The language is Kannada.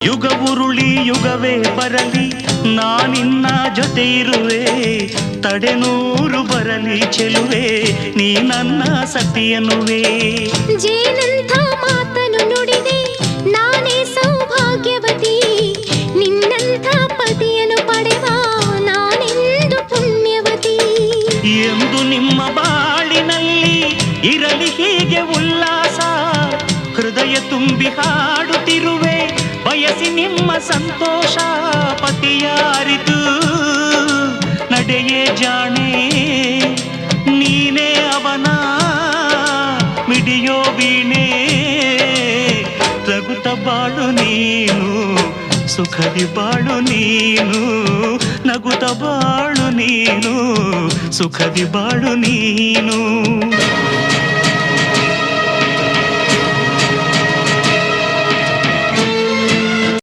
ಯುಗ ಉರುಳಿ ಯುಗವೇ ಬರಲಿ ನಾನಿನ್ನ ಜೊತೆ ಇರುವೆ, ತಡೆನೂರು ಬರಲಿ ಚೆಲುವೆ ನೀ ನನ್ನ ಸತಿಯನುವೆ. ಜೇನಂಥ ಮಾತನು ನುಡಿದೆ ನಾನೇ ಸೌಭಾಗ್ಯವತಿ, ನಿನ್ನಂಥ ಪತಿಯನ್ನು ಪಡೆವ ನಾನೆಂದು ಪುಣ್ಯವತಿ. ಎಂದು ನಿಮ್ಮ ಬಾಳಿನಲ್ಲಿ ಇರಲಿ ಹೀಗೆ ಉಲ್ಲಾಸ, ಹೃದಯ ತುಂಬಿ ಹಾಡುತ್ತಿರುವೆ ಬಯಸಿ ನಿಮ್ಮ ಸಂತೋಷ. ಪತಿಯಾರಿತು ನಡೆಯೇ ಜಾಣೆ, ನೀನೇ ಅವನ ಮಿಡಿಯೋ ವೀಣೆ. ರಘುತ ಬಾಳು ನೀನು, ಸುಖದಿ ಬಾಳು ನೀನು, ನಗುತ್ತ ಬಾಳು ನೀನು, ಸುಖದಿ ಬಾಳು ನೀನು.